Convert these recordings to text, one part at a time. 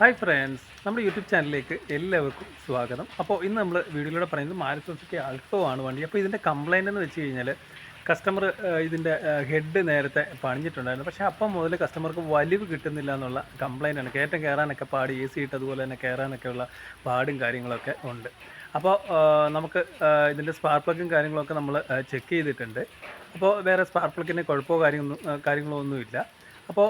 Hi friends, നമ്മുടെ YouTube ചാനലിലേക്ക് എല്ലാവർക്കും സ്വാഗതം. അപ്പോൾ ഇന്ന് നമ്മൾ വീഡിയോയിലൂടെ പറയുന്നത് മാരുതി സുസുക്കി ആൾട്ടോ ആണ് വണ്ടി. അപ്പോൾ ഇതിൻ്റെ കംപ്ലയിൻ്റ് എന്ന് വെച്ച് കഴിഞ്ഞാൽ കസ്റ്റമർ ഇതിൻ്റെ ഹെഡ് നേരത്തെ പണിഞ്ഞിട്ടുണ്ടായിരുന്നു. പക്ഷേ അപ്പം മുതൽ കസ്റ്റമർക്ക് വലിവ് കിട്ടുന്നില്ല എന്നുള്ള കംപ്ലയിൻ്റാണ്. കയറ്റം കയറാനൊക്കെ പാട്, AC ഇട്ട് അതുപോലെ തന്നെ കയറാനൊക്കെയുള്ള പാടും കാര്യങ്ങളൊക്കെ ഉണ്ട്. അപ്പോൾ നമുക്ക് ഇതിൻ്റെ സ്പാർക്ക് പ്ലഗും കാര്യങ്ങളൊക്കെ നമ്മൾ ചെക്ക് ചെയ്തിട്ടുണ്ട്. അപ്പോൾ വേറെ സ്പാർക്ക് പ്ലഗിന് കുഴപ്പമോ കാര്യങ്ങളോ ഒന്നുമില്ല. അപ്പോൾ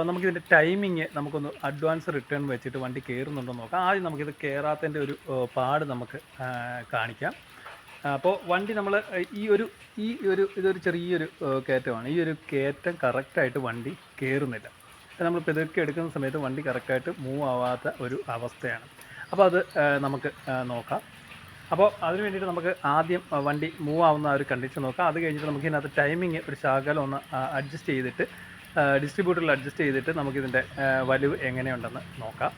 നമുക്കിതിൻ്റെ ടൈമിങ് നമുക്കൊന്ന് അഡ്വാൻസ് റിട്ടേൺ വെച്ചിട്ട് വണ്ടി കയറുന്നുണ്ടോ നോക്കാം. ആദ്യം നമുക്കിത് കയറാത്തതിൻ്റെ ഒരു പാട് നമുക്ക് കാണിക്കാം. അപ്പോൾ വണ്ടി നമ്മൾ ഇതൊരു ചെറിയൊരു കയറ്റമാണ്. ഈ ഒരു കയറ്റം കറക്റ്റായിട്ട് വണ്ടി കയറുന്നില്ല. നമ്മൾ പെതുക്കെ എടുക്കുന്ന സമയത്ത് വണ്ടി കറക്റ്റായിട്ട് മൂവ് ആവാത്ത ഒരു അവസ്ഥയാണ്. അപ്പോൾ അത് നമുക്ക് നോക്കാം. അപ്പോൾ അതിന് വേണ്ടിയിട്ട് നമുക്ക് ആദ്യം വണ്ടി മൂവ് ആവുന്ന ആ ഒരു കണ്ടീഷൻ നോക്കാം. അത് കഴിഞ്ഞിട്ട് നമുക്ക് ഇതിനകത്ത് ടൈമിങ് ഒരു ശകലം ഒന്ന് അഡ്ജസ്റ്റ് ചെയ്തിട്ട് ഡിസ്ട്രിബ്യൂട്ടറിൽ അഡ്ജസ്റ്റ് ചെയ്തിട്ട് നമുക്കിതിൻ്റെ വലിവ് എങ്ങനെയുണ്ടെന്ന് നോക്കാം.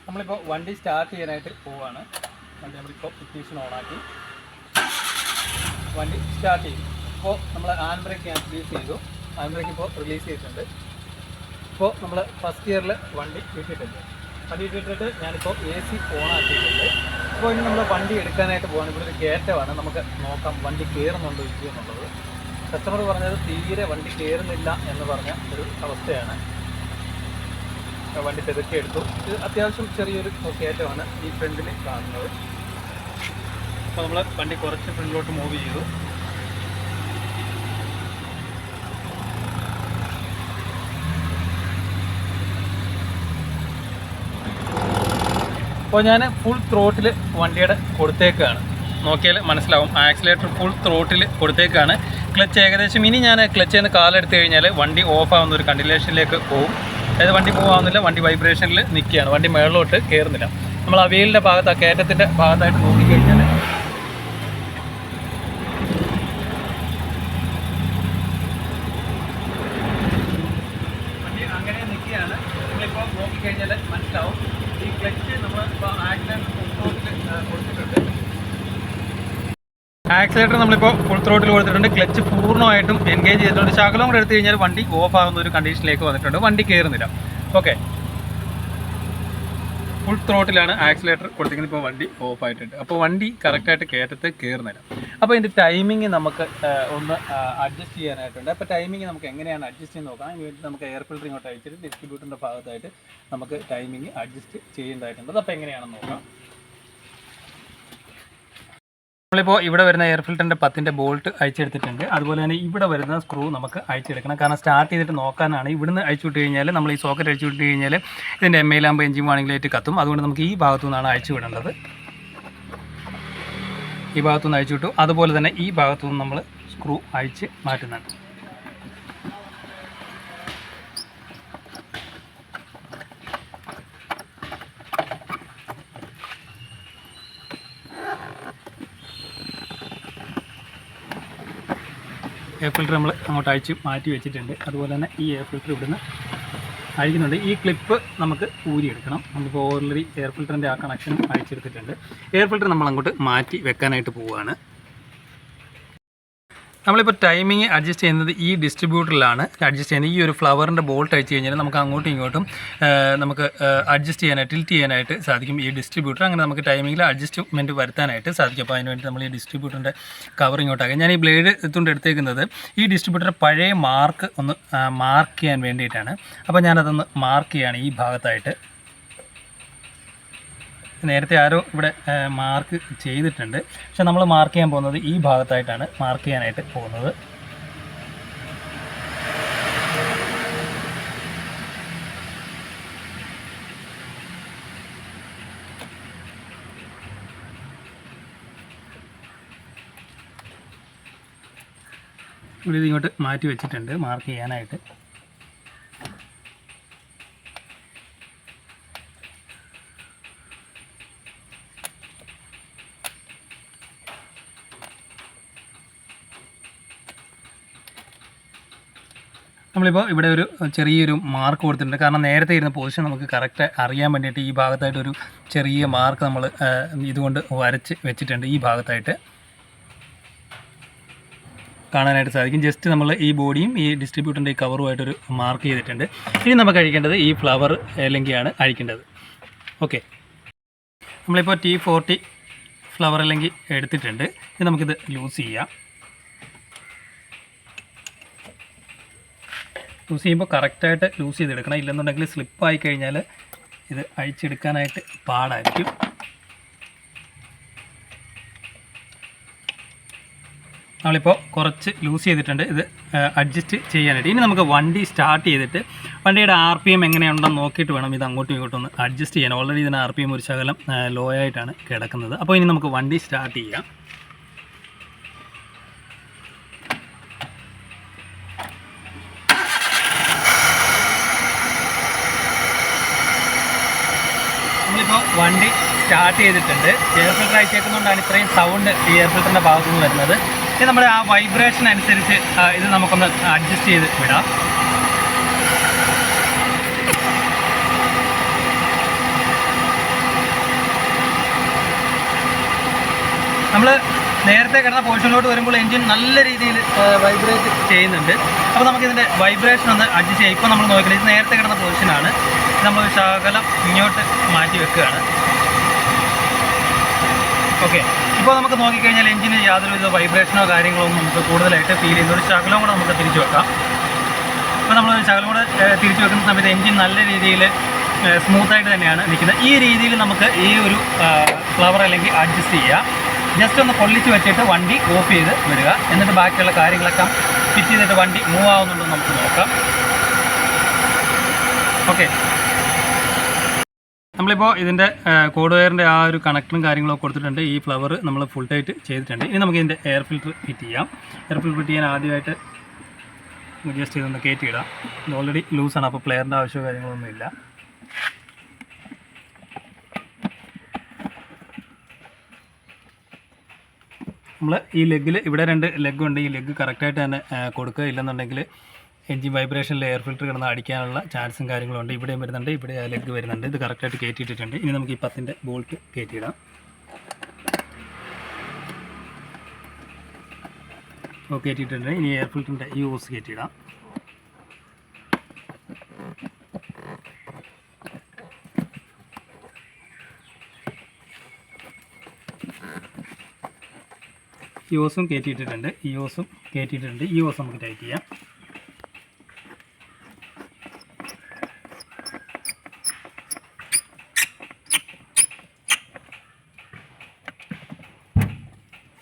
നമ്മളിപ്പോൾ വണ്ടി സ്റ്റാർട്ട് ചെയ്യാനായിട്ട് പോവുകയാണ്. വണ്ടി നമ്മളിപ്പോൾ ഇഗ്നിഷൻ ഓണാക്കി വണ്ടി സ്റ്റാർട്ട് ചെയ്യും. ഇപ്പോൾ നമ്മൾ ഹാൻഡ് ബ്രേക്ക് റിലീസ് ചെയ്തു. ഹാൻഡ് ബ്രേക്ക് ഇപ്പോൾ റിലീസ് ചെയ്തിട്ടുണ്ട്. ഇപ്പോൾ നമ്മൾ ഫസ്റ്റ് ഗിയറിൽ വണ്ടി ഇട്ടിട്ടുണ്ട്. വണ്ടി ഇട്ടിട്ട് ഞാനിപ്പോൾ AC ഓണാക്കിയിട്ടുണ്ട്. അപ്പോൾ ഇനി നമ്മൾ വണ്ടി എടുക്കാനായിട്ട് പോകാൻ ഇവിടെ ഒരു കയറ്റമാണ്. നമുക്ക് നോക്കാം വണ്ടി കയറുന്നുണ്ടോ ഇല്ലയോ എന്നുള്ളത്. കസ്റ്റമർ പറഞ്ഞത് തീരെ വണ്ടി കയറുന്നില്ല എന്ന് പറഞ്ഞ ഒരു അവസ്ഥയാണ്. വണ്ടി പെതുക്കെ എടുത്തു. ഇത് അത്യാവശ്യം ചെറിയൊരു കയറ്റമാണ് ഈ ഫ്രണ്ടിൽ കാണുന്നത്. അപ്പോൾ നമ്മൾ വണ്ടി കുറച്ച് ഫ്രണ്ടിലോട്ട് മൂവ് ചെയ്തു. അപ്പോൾ ഞാൻ ഫുൾ ത്രോട്ടിൽ വണ്ടിയുടെ കൊടുത്തേക്കാണ്. നോക്കിയാൽ മനസ്സിലാവും. ആക്സിലേറ്റർ ഫുൾ ത്രോട്ടിൽ കൊടുത്തേക്കാണ്. ക്ലച്ച് ഏകദേശം ഇനി ഞാൻ ക്ലച്ചിൽ നിന്ന് കാലെടുത്ത് കഴിഞ്ഞാൽ വണ്ടി ഓഫ് ആവുന്ന ഒരു കണ്ടിന്യൂഷനിലേക്ക് പോകും. അതായത് വണ്ടി മൂവ് ആവുന്നില്ല, വണ്ടി വൈബ്രേഷനിൽ നിൽക്കുകയാണ്, വണ്ടി മുകളിലോട്ട് കയറുന്നില്ല. നമ്മൾ ആ വീലിൻ്റെ ഭാഗത്ത്, ആ കയറ്റത്തിൻ്റെ ഭാഗത്തായിട്ട് നോക്കിക്കഴിഞ്ഞാൽ വണ്ടി അങ്ങനെ നിൽക്കുകയാണ്. നിങ്ങളിപ്പോൾ നോക്കിക്കഴിഞ്ഞാൽ മനസ്സിലാവും. ഈ ക്ലച്ച് നമ്മൾ ഇപ്പോൾ ആക്സിലേറ്റർ ഫുൾ ത്രോട്ടിൽ കൊടുത്തിട്ടുണ്ട്. ആക്സിലേറ്റർ നമ്മളിപ്പോൾ ഫുൾ ത്രോട്ടിൽ കൊടുത്തിട്ടുണ്ട്. ക്ലച്ച് പൂർണ്ണമായിട്ടും എൻഗേജ് ചെയ്തിട്ടുണ്ട്. ശകലം കൂടെ എടുത്തു കഴിഞ്ഞാൽ വണ്ടി ഓഫ് ആകുന്ന ഒരു കണ്ടീഷനിലേക്ക് വന്നിട്ടുണ്ട്. വണ്ടി കയറുന്നില്ല. ഓക്കെ, ഫുൾ ത്രോട്ടിലാണ് ആക്സിലേറ്റർ കൊടുത്തിരിക്കുന്നത്. ഇപ്പോൾ വണ്ടി ഓഫ് ആയിട്ടുണ്ട്. അപ്പോൾ വണ്ടി കറക്റ്റായിട്ട് കയറ്റത്ത് കയറുന്നില്ല. അപ്പോൾ ഇതിൻ്റെ ടൈമിങ് നമുക്ക് ഒന്ന് അഡ്ജസ്റ്റ് ചെയ്യാനായിട്ടുണ്ട്. അപ്പോൾ ടൈമിങ് നമുക്ക് എങ്ങനെയാണ് അഡ്ജസ്റ്റ് ചെയ്യാൻ നോക്കാം. അതിന് വേണ്ടി നമുക്ക് എയർ ഫിൽറ്റർ ഇങ്ങോട്ട് അയച്ചിട്ട് ഡിസ്ട്രിബ്യൂട്ടറിൻ്റെ ഭാഗത്തായിട്ട് നമുക്ക് ടൈമിങ് അഡ്ജസ്റ്റ് ചെയ്യേണ്ടതായിട്ടുണ്ട്. അപ്പോൾ എങ്ങനെയാണെന്ന് നോക്കാം. നമ്മളിപ്പോൾ ഇവിടെ വരുന്ന എയർ ഫിൽറ്ററിൻ്റെ 10ൻ്റെ ബോൾട്ട് അയച്ചെടുത്തിട്ടുണ്ട്. അതുപോലെ തന്നെ ഇവിടെ വരുന്ന സ്ക്രൂ നമുക്ക് അയച്ചെടുക്കണം. കാരണം സ്റ്റാർട്ട് ചെയ്തിട്ട് നോക്കാനാണ്. ഇവിടുന്ന് അയച്ചു വിട്ട് കഴിഞ്ഞാൽ, നമ്മൾ ഈ സോക്കറ്റ് അയച്ചു വിട്ട് കഴിഞ്ഞാൽ ഇതിൻ്റെ MA lamp engine warning light കത്തും. അതുകൊണ്ട് നമുക്ക് ഈ ഭാഗത്തു നിന്നാണ് അയച്ചു വിടേണ്ടത്. ഈ ഭാഗത്തു നിന്ന് അയച്ചു വിട്ടു. അതുപോലെ തന്നെ ഈ ഭാഗത്തു നിന്ന് നമ്മൾ സ്ക്രൂ അയച്ച് മാറ്റുന്നുണ്ട്. എയർ ഫിൽറ്റർ നമ്മൾ അങ്ങോട്ട് അയച്ച് മാറ്റി വെച്ചിട്ടുണ്ട്. അതുപോലെ തന്നെ ഈ എയർ ഫിൽറ്റർ ഇവിടുന്ന് അയക്കുന്നുണ്ട്. ഈ ക്ലിപ്പ് നമുക്ക് ഊരിയെടുക്കണം. നമ്മളിപ്പോൾ ഓൾറെഡി എയർ ഫിൽറ്ററിൻ്റെ ആ കണക്ഷനും അയച്ചെടുത്തിട്ടുണ്ട്. എയർ ഫിൽറ്റർ നമ്മൾ അങ്ങോട്ട് മാറ്റി വെക്കാനായിട്ട് പോവുകയാണ്. നമ്മളിപ്പോൾ ടൈമിങ് അഡ്ജസ്റ്റ് ചെയ്യുന്നത് ഈ ഡിസ്ട്രിബ്യൂട്ടറിലാണ് അഡ്ജസ്റ്റ് ചെയ്യുന്നത്. ഈ ഒരു ഫ്ലവറിൻ്റെ ബോൾട്ട് അയച്ചു കഴിഞ്ഞാൽ നമുക്ക് അങ്ങോട്ടും ഇങ്ങോട്ടും നമുക്ക് അഡ്ജസ്റ്റ് ചെയ്യാനായിട്ട്, ടിൽറ്റ് ചെയ്യാനായിട്ട് സാധിക്കും ഈ ഡിസ്ട്രിബ്യൂട്ടർ. അങ്ങനെ നമുക്ക് ടൈമിങ്ങിൽ അഡ്ജസ്റ്റ്മെൻറ്റ് വരുത്താനായിട്ട് സാധിക്കും. അപ്പോൾ അതിന് വേണ്ടി നമ്മൾ ഈ ഡിസ്ട്രിബ്യൂട്ടറിൻ്റെ കവർ ഇങ്ങോട്ടാക്കാം. ഞാൻ ഈ ബ്ലേഡ് കൊണ്ട് എടുത്തേക്കുന്നത് ഈ ഡിസ്ട്രിബ്യൂട്ടറിൻ്റെ പഴയ മാർക്ക് ഒന്ന് മാർക്ക് ചെയ്യാൻ വേണ്ടിയിട്ടാണ്. അപ്പോൾ ഞാനതൊന്ന് മാർക്ക് ചെയ്യുകയാണ് ഈ ഭാഗത്തായിട്ട്. നേരത്തെ ആരോ ഇവിടെ മാർക്ക് ചെയ്തിട്ടുണ്ട്. പക്ഷെ നമ്മൾ മാർക്ക് ചെയ്യാൻ പോകുന്നത് ഈ ഭാഗത്തായിട്ടാണ് മാർക്ക് ചെയ്യാനായിട്ട് പോകുന്നത്. ഇവിടെ ഇതിങ്ങോട്ട് മാറ്റി വെച്ചിട്ടുണ്ട് മാർക്ക് ചെയ്യാനായിട്ട്. നമ്മളിപ്പോൾ ഇവിടെ ഒരു ചെറിയൊരു മാർക്ക് കൊടുത്തിട്ടുണ്ട്. കാരണം നേരത്തെ ഇരുന്ന പൊസിഷൻ നമുക്ക് കറക്റ്റ് അറിയാൻ വേണ്ടിയിട്ട് ഈ ഭാഗത്തായിട്ടൊരു ചെറിയ മാർക്ക് നമ്മൾ ഇതുകൊണ്ട് വരച്ച് വെച്ചിട്ടുണ്ട് ഈ ഭാഗത്തായിട്ട്. കാണാനായിട്ട് സാധിക്കും. ജസ്റ്റ് നമ്മൾ ഈ ബോഡിയും ഈ ഡിസ്ട്രിബ്യൂട്ടറിൻ്റെ ഈ കവറുമായിട്ടൊരു മാർക്ക് ചെയ്തിട്ടുണ്ട്. ഇനി നമുക്ക് അഴിക്കേണ്ടത് ഈ ഫ്ലവർ എല്ലെങ്കിയാണ് അഴിക്കേണ്ടത്. ഓക്കെ, നമ്മളിപ്പോൾ T40 ഫ്ലവർ അല്ലെങ്കിൽ എടുത്തിട്ടുണ്ട്. ഇനി നമുക്കിത് ലൂസ് ചെയ്യാം. ലൂസ് ചെയ്യുമ്പോൾ കറക്റ്റായിട്ട് ലൂസ് ചെയ്തെടുക്കണം, ഇല്ലെന്നുണ്ടെങ്കിൽ സ്ലിപ്പായി കഴിഞ്ഞാൽ ഇത് അഴിച്ചെടുക്കാനായിട്ട് പാടായിരിക്കും. നമ്മളിപ്പോൾ കുറച്ച് ലൂസ് ചെയ്തിട്ടുണ്ട്, ഇത് അഡ്ജസ്റ്റ് ചെയ്യാനായിട്ട്. ഇനി നമുക്ക് വണ്ടി സ്റ്റാർട്ട് ചെയ്തിട്ട് വണ്ടിയുടെ RPM എങ്ങനെയുണ്ടെന്ന് നോക്കിയിട്ട് വേണം ഇത് അങ്ങോട്ടും ഇങ്ങോട്ടും ഒന്ന് അഡ്ജസ്റ്റ് ചെയ്യാൻ. ഓൾറെഡി ഇതിന് RPM ഒരു ശകലം ലോ ആയിട്ടാണ് കിടക്കുന്നത്. അപ്പോൾ ഇനി നമുക്ക് വണ്ടി സ്റ്റാർട്ട് ചെയ്യാം. നമ്മളിപ്പോൾ വണ്ടി സ്റ്റാർട്ട് ചെയ്തിട്ടുണ്ട്. എയർ ഫിൽറ്റർ അയച്ചേക്കുന്നതുകൊണ്ടാണ് ഇത്രയും സൗണ്ട് ഈ എയർ ഫിൽറ്ററിൻ്റെ ഭാഗത്തു നിന്ന് വരുന്നത്. ഇനി നമ്മുടെ ആ വൈബ്രേഷൻ അനുസരിച്ച് ഇത് നമുക്കൊന്ന് അഡ്ജസ്റ്റ് ചെയ്ത് വിടാം. നമ്മൾ നേരത്തെ കിടന്ന പൊസിഷനിലോട്ട് വരുമ്പോൾ എൻജിൻ നല്ല രീതിയിൽ വൈബ്രേറ്റ് ചെയ്യുന്നുണ്ട്. അപ്പോൾ നമുക്കിതിൻ്റെ വൈബ്രേഷൻ ഒന്ന് അഡ്ജസ്റ്റ് ചെയ്യാം. ഇപ്പോൾ നമ്മൾ നോക്കുന്നത് ഇത് നേരത്തെ കിടന്ന പൊസിഷനാണ്. നമ്മൾ ശകലം ഇങ്ങോട്ട് മാറ്റി വെക്കുകയാണ്. ഓക്കെ, ഇപ്പോൾ നമുക്ക് നോക്കിക്കഴിഞ്ഞാൽ എഞ്ചിന് യാതൊരുവിധ വൈബ്രേഷനോ കാര്യങ്ങളോ ഒന്നും നമുക്ക് കൂടുതലായിട്ട് ഫീൽ ചെയ്യുന്ന ഒരു ശകലം കൂടെ നമുക്ക് തിരിച്ചു വെക്കാം. അപ്പോൾ നമ്മൾ ശകലം കൂടെ തിരിച്ചു വെക്കുന്ന സമയത്ത് എഞ്ചിൻ നല്ല രീതിയിൽ സ്മൂത്തായിട്ട് തന്നെയാണ് നിൽക്കുന്നത്. ഈ രീതിയിൽ നമുക്ക് ഈ ഒരു ഫ്ലവർ അല്ലെങ്കിൽ അഡ്ജസ്റ്റ് ചെയ്യുക. ജസ്റ്റ് ഒന്ന് പൊള്ളിച്ച് വെച്ചിട്ട് വണ്ടി ഓഫ് ചെയ്ത് വിടുക. എന്നിട്ട് ബാക്കിയുള്ള കാര്യങ്ങളൊക്കെ ഫിറ്റ് ചെയ്തിട്ട് വണ്ടി മൂവ് ആവുന്നുണ്ടോ നമുക്ക് നോക്കാം. ഓക്കെ, നമ്മളിപ്പോൾ ഇതിൻ്റെ കോഡ് വയറിൻ്റെ ആ ഒരു കണക്ടറും കാര്യങ്ങളൊക്കെ കൊടുത്തിട്ടുണ്ട്. ഈ ഫ്ലവർ നമ്മൾ ഫുൾ ടൈറ്റ് ചെയ്തിട്ടുണ്ട്. ഇനി നമുക്ക് ഇതിൻ്റെ എയർ ഫിൽറ്റർ ഫിറ്റ് ചെയ്യാം. എയർ ഫിൽറ്റർ ഫിറ്റ് ചെയ്യാൻ ആദ്യമായിട്ട് ജസ്റ്റ് ഇതൊന്ന് കയറ്റിയിടാം. ഇത് ഓൾറെഡി ലൂസാണ്, അപ്പോൾ പ്ലെയറിൻ്റെ ആവശ്യമോ കാര്യങ്ങളൊന്നുമില്ല. നമ്മൾ ഈ ലെഗിൽ ഇവിടെ 2 ലെഗുണ്ട്. ഈ ലെഗ് കറക്റ്റായിട്ട് തന്നെ കൊടുക്കുക, ഇല്ലെന്നുണ്ടെങ്കിൽ എൻജിൻ വൈബ്രേഷനിൽ എയർ ഫിൽറ്റർ കിടന്ന് അടിക്കാനുള്ള ചാൻസും കാര്യങ്ങളുണ്ട്. ഇവിടെയും വരുന്നുണ്ട്, ഇവിടെ ആ ലെഗ് വരുന്നുണ്ട്. ഇത് കറക്റ്റായിട്ട് കയറ്റിയിട്ടുണ്ട്. ഇനി നമുക്ക് ഈ 10ൻ്റെ ബോൾട്ട് കയറ്റിയിടാം. അപ്പോൾ കയറ്റിയിട്ടുണ്ട്. ഇനി എയർ ഫിൽറ്ററിൻ്റെ ഈ ഓസ് കയറ്റിയിടാം. ഈ ഓസും കയറ്റിയിട്ടുണ്ട്. ഈ ഓസും കയറ്റിയിട്ടുണ്ട്. ഈ ഓസ് നമുക്ക് ടൈറ്റ് ചെയ്യാം.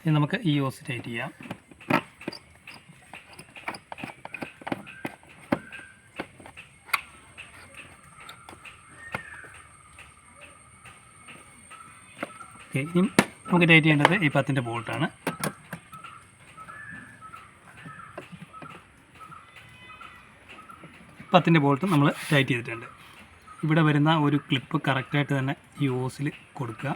ഇനി നമുക്ക് ഈ ഓസ് ടൈറ്റ് ചെയ്യാം. ഓക്കെ, ഇനി നമുക്ക് ടൈറ്റ് ചെയ്യേണ്ടത് ഈ 10ൻ്റെ ബോൾട്ടാണ്. പത്തിൻ്റെ ബോൾട്ട് നമ്മൾ ടൈറ്റ് ചെയ്തിട്ടുണ്ട്. ഇവിടെ വരുന്ന ഒരു ക്ലിപ്പ് കറക്റ്റായിട്ട് തന്നെ ഈ ഓസിൽ കൊടുക്കുക.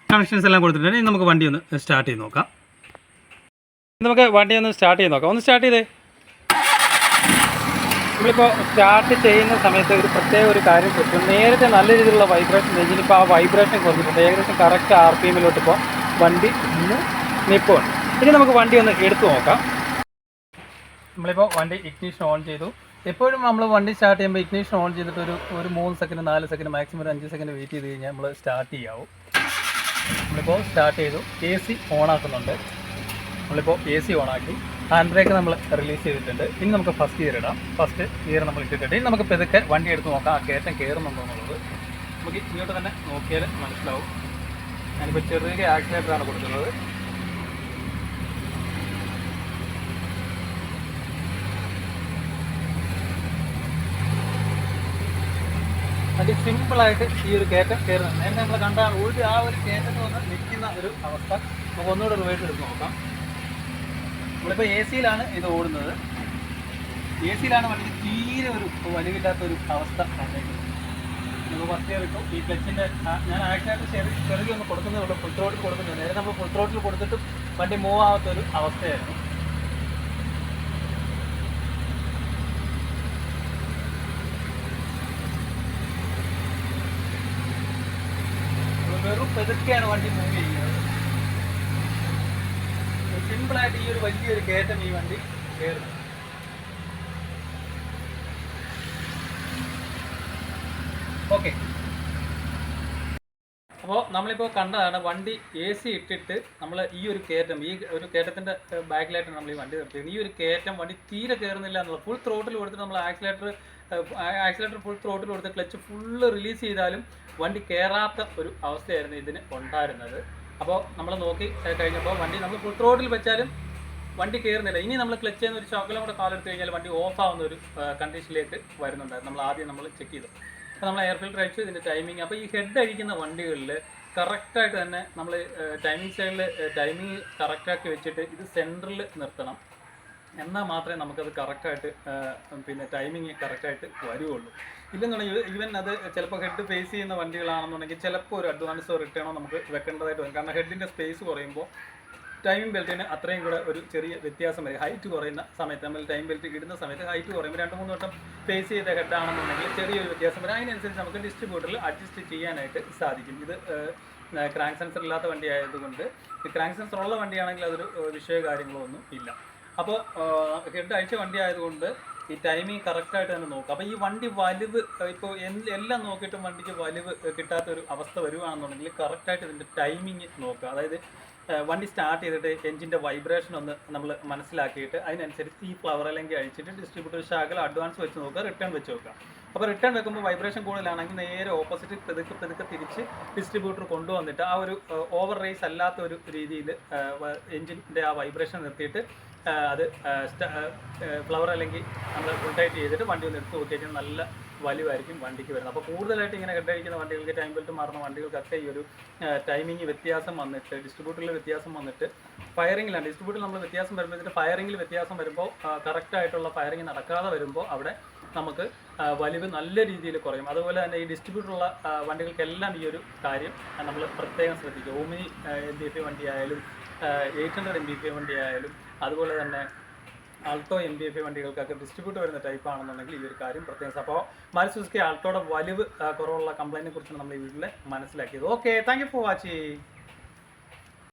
കണക്ഷൻസ് എല്ലാം കൊടുത്തിട്ടുണ്ട്. ഇനി നമുക്ക് വണ്ടി ഒന്ന് സ്റ്റാർട്ട് ചെയ്ത് നോക്കാം. നമുക്ക് വണ്ടി ഒന്ന് സ്റ്റാർട്ട് ചെയ്ത് നോക്കാം. ഒന്ന് സ്റ്റാർട്ട് ചെയ്തേ. നമ്മളിപ്പോൾ സ്റ്റാർട്ട് ചെയ്യുന്ന സമയത്ത് ഒരു പ്രത്യേക ഒരു കാര്യം പറ്റും. നേരത്തെ നല്ല രീതിയിലുള്ള വൈബ്രേഷൻ എഞ്ചിനിപ്പോൾ ആ വൈബ്രേഷൻ കുറഞ്ഞിട്ടുണ്ട്. ഏകദേശം കറക്റ്റ് RPMലോട്ട് ഇപ്പോൾ വണ്ടി ഇന്ന് നിൽപ്പുണ്ട്. ഇനി നമുക്ക് വണ്ടി ഒന്ന് എടുത്തു നോക്കാം. നമ്മളിപ്പോൾ വണ്ടി ഇഗ്നിഷൻ ഓൺ ചെയ്തു. എപ്പോഴും നമ്മൾ വണ്ടി സ്റ്റാർട്ട് ചെയ്യുമ്പോൾ ഇഗ്നിഷൻ ഓൺ ചെയ്തിട്ട് ഒരു 3 സെക്കൻഡ് 4 സെക്കൻഡ് മാക്സിമം ഒരു 5 സെക്കൻഡ് വെയിറ്റ് ചെയ്ത് കഴിഞ്ഞാൽ നമ്മൾ സ്റ്റാർട്ട് ചെയ്യാവും. നമ്മളിപ്പോൾ സ്റ്റാർട്ട് ചെയ്തു. AC ഓൺ ആക്കുന്നുണ്ട്. നമ്മളിപ്പോൾ AC ഓൺ ആക്കി. ഹാൻഡ് ബ്രേക്ക് നമ്മൾ റിലീസ് ചെയ്തിട്ടുണ്ട്. ഇനി നമുക്ക് ഫസ്റ്റ് ഗിയർ ഇടാം. ഫസ്റ്റ് ഗിയർ നമ്മൾ ഇട്ടിട്ടുണ്ട്. ഇനി നമുക്ക് പെതുക്കെ വണ്ടി എടുത്ത് നോക്കാം ആ കയറ്റം കയറുന്നുണ്ടോ എന്നുള്ളത്. നമുക്ക് ഇങ്ങോട്ട് തന്നെ നോക്കിയാൽ മനസ്സിലാവും. ഞാനിപ്പോൾ ചെറിയ ആക്സിലേറ്ററാണ് കൊടുക്കുന്നത്. വണ്ടി സിമ്പിളായിട്ട് ഈ ഒരു കയറ്റം കയറുന്നത്. നേരത്തെ നമ്മൾ കണ്ട ആ ഒരു കയറ്റത്തിൽ വന്ന് നിൽക്കുന്ന ഒരു അവസ്ഥ നമുക്ക് ഒന്നുകൂടെ റിവേഴ്സ് എടുത്ത് നോക്കാം. നമ്മളിപ്പോൾ AC-ലാണ് ഇത് ഓടുന്നത്. AC-ലാണ് വണ്ടി തീരെ ഒരു വലിവില്ലാത്തൊരു അവസ്ഥ കണ്ടേക്കുന്നത്. നമുക്ക് ഫസ്റ്റ് ഗിയർ ഇട്ടു. ഈ ക്ലച്ചിൻ്റെ ഞാൻ ആക്സിലേറ്റർ ചെറുകി ഒന്ന് കൊടുക്കുന്നേ ഉള്ളൂ. ഫുൾ ത്രോട്ടിൽ കൊടുക്കുന്നുണ്ട്. നേരെ നമ്മൾ ഫുൾ ത്രോട്ടിൽ കൊടുത്തിട്ടും വണ്ടി മൂവ് ആവാത്തൊരു അവസ്ഥയായിരുന്നു. വെറും പെതുക്കെയാണ് വണ്ടി മൂവ് ചെയ്യുന്നത്. സിമ്പിളായിട്ട് ഈ ഒരു വലിയൊരു കയറ്റം ഈ വണ്ടി കയറുന്നത്. ഓക്കെ, അപ്പോൾ നമ്മളിപ്പോൾ കണ്ടതാണ് വണ്ടി AC ഇട്ടിട്ട് നമ്മൾ ഈ ഒരു കയറ്റം, ഈ ഒരു കയറ്റത്തിൻ്റെ ബാക്കിലായിട്ട് നമ്മൾ ഈ വണ്ടി നിർത്തിയത്. ഈ ഒരു കയറ്റം വണ്ടി തീരെ കയറുന്നില്ല എന്നുള്ളത്. ഫുൾ ത്രോട്ടിൽ കൊടുത്തിട്ട് നമ്മൾ ആക്സിലേറ്റർ ഫുൾ ത്രോട്ടിൽ കൊടുത്ത് ക്ലച്ച് ഫുള്ള് റിലീസ് ചെയ്താലും വണ്ടി കയറാത്ത ഒരു അവസ്ഥയായിരുന്നു ഇതിന് ഉണ്ടായിരുന്നത്. അപ്പോൾ നമ്മൾ നോക്കി കഴിഞ്ഞപ്പോൾ വണ്ടി നമ്മൾ ഫുൾ ത്രോട്ടിൽ വെച്ചാലും വണ്ടി കയറുന്നില്ല. ഇനി നമ്മൾ ക്ലച്ച് ചെയ്യുന്ന ഒരു ശകലം കൂടെ കാലെടുത്ത് കഴിഞ്ഞാൽ വണ്ടി ഓഫ് ആവുന്ന ഒരു കണ്ടീഷനിലേക്ക് വരുന്നുണ്ടായിരുന്നു. നമ്മൾ ആദ്യം ചെക്ക് ചെയ്തു. അപ്പോൾ നമ്മൾ എയർ ഫിൽറ്റർ അടിച്ചു, ഇതിൻ്റെ ടൈമിങ്. അപ്പോൾ ഈ ഹെഡ് അടിക്കുന്ന വണ്ടികളിൽ കറക്റ്റായിട്ട് തന്നെ നമ്മൾ ടൈമിംഗ് സൈഡിൽ ടൈമിങ് കറക്റ്റാക്കി വെച്ചിട്ട് ഇത് സെൻറ്ററിൽ നിർത്തണം. എന്നാൽ മാത്രമേ നമുക്കത് കറക്റ്റായിട്ട് പിന്നെ ടൈമിങ് കറക്റ്റായിട്ട് വരുള്ളൂ. ഇല്ലെന്നുണ്ടെങ്കിൽ ഈവൻ അത് ചിലപ്പോൾ ഹെഡ് ഫേസ് ചെയ്യുന്ന വണ്ടികളാണെന്നുണ്ടെങ്കിൽ ചിലപ്പോൾ ഒരു അഡ്വാൻസോ റിട്ടേണോ നമുക്ക് വെക്കേണ്ടതായിട്ട് വരും. കാരണം ഹെഡിൻ്റെ സ്പേസ് കുറയുമ്പോൾ ടൈമിംഗ് ബെൽറ്റിന് അത്രയും കൂടെ ഒരു ചെറിയ വ്യത്യാസം വരും. ഹൈറ്റ് കുറയുന്ന സമയത്ത് നമ്മൾ ടൈം ബെൽറ്റ് ഇടുന്ന സമയത്ത് ഹൈറ്റ് കുറയുമ്പോൾ 2-3 വട്ടം ഫേസ് ചെയ്ത ഹെഡാണെന്നുണ്ടെങ്കിൽ ചെറിയൊരു വ്യത്യാസം വരും. അതിനനുസരിച്ച് നമുക്ക് ഡിസ്ട്രിബ്യൂട്ടറിൽ അഡ്ജസ്റ്റ് ചെയ്യാനായിട്ട് സാധിക്കും. ഇത് ക്രാങ്ക് സെൻസർ ഇല്ലാത്ത വണ്ടി ആയതുകൊണ്ട്, ക്രാങ്ക് സെൻസർ ഉള്ള വണ്ടിയാണെങ്കിൽ അതൊരു വിഷയ കാര്യങ്ങളോ ഒന്നും ഇല്ല. അപ്പോൾ ഹെഡ് അഴിച്ച വണ്ടി ആയതുകൊണ്ട് ഈ ടൈമിങ് കറക്റ്റായിട്ട് തന്നെ നോക്കുക. അപ്പോൾ ഈ വണ്ടി വലിവ് ഇപ്പോൾ എല്ലാം നോക്കിയിട്ടും വണ്ടിക്ക് വലിവ് കിട്ടാത്തൊരു അവസ്ഥ വരുവാണെന്നുണ്ടെങ്കിൽ കറക്റ്റായിട്ട് ഇതിൻ്റെ ടൈമിങ് നോക്കുക. അതായത് വണ്ടി സ്റ്റാർട്ട് ചെയ്തിട്ട് എഞ്ചിൻ്റെ വൈബ്രേഷൻ ഒന്ന് നമ്മൾ മനസ്സിലാക്കിയിട്ട് അതിനനുസരിച്ച് ഈ ഫ്ലവർ അല്ലെങ്കിൽ അഴിച്ചിട്ട് ഡിസ്ട്രിബ്യൂട്ടർ ശകലം അഡ്വാൻസ് വെച്ച് നോക്കുക, റിട്ടേൺ വെച്ച് നോക്കുക. അപ്പോൾ റിട്ടേൺ വെക്കുമ്പോൾ വൈബ്രേഷൻ കൂടുതലാണെങ്കിൽ നേരെ ഓപ്പോസിറ്റ് പെതുക്കെ തിരിച്ച് ഡിസ്ട്രിബ്യൂട്ടർ കൊണ്ടുവന്നിട്ട് ആ ഒരു ഓവർ റേസ് അല്ലാത്ത ഒരു രീതിയിൽ എഞ്ചിൻ്റെ ആ വൈബ്രേഷൻ നിർത്തിയിട്ട് അത് ഫ്ലവർ അല്ലെങ്കിൽ നമ്മൾ ഫുൾ ടൈറ്റ് ചെയ്തിട്ട് വണ്ടി ഒന്ന് എടുത്ത് നോക്കിയാൽ നല്ല വലിവായിരിക്കും വണ്ടിക്ക് വരുന്നത്. അപ്പോൾ കൂടുതലായിട്ട് ഇങ്ങനെ ഹെഡ് അടിക്കുന്ന വണ്ടികൾക്ക്, ടൈം ബെൽറ്റ് മാറുന്ന വണ്ടികൾക്കൊക്കെ ഈ ഒരു ടൈമിങ് വ്യത്യാസം വന്നിട്ട്, ഡിസ്ട്രിബ്യൂട്ടറിൽ വ്യത്യാസം വന്നിട്ട്, ഫയറിങ്ങിലാണ് ഡിസ്ട്രിബ്യൂട്ടറിൽ നമ്മൾ വ്യത്യാസം വരുമ്പോൾ ഫയറിങ്ങിൽ വ്യത്യാസം വരുമ്പോൾ കറക്റ്റായിട്ടുള്ള ഫയറിങ് നടക്കാതെ വരുമ്പോൾ അവിടെ നമുക്ക് വലിവ് നല്ല രീതിയിൽ കുറയും. അതുപോലെ തന്നെ ഈ ഡിസ്ട്രിബ്യൂട്ടറുള്ള വണ്ടികൾക്കെല്ലാം ഈ ഒരു കാര്യം നമ്മൾ പ്രത്യേകം ശ്രദ്ധിക്കുക. ഓമിനി MPV വണ്ടി ആയാലും 800 MPV വണ്ടി ആയാലും അതുപോലെ തന്നെ ആൾട്ടോ MPV വണ്ടികൾക്കൊക്കെ ഡിസ്ട്രിബ്യൂട്ടർ വരുന്ന ടൈപ്പ് ആണെന്നുണ്ടെങ്കിൽ ഈ ഒരു കാര്യം പ്രത്യേകം. അപ്പോൾ മാരുതി സുസുക്കി ആൾട്ടോയുടെ വലിവ് കുറവുള്ള കംപ്ലൈൻറ്റിനെ കുറിച്ചാണ് നമ്മൾ ഈ വീട്ടിൽ മനസ്സിലാക്കിയത്. Okay, thank you for watching.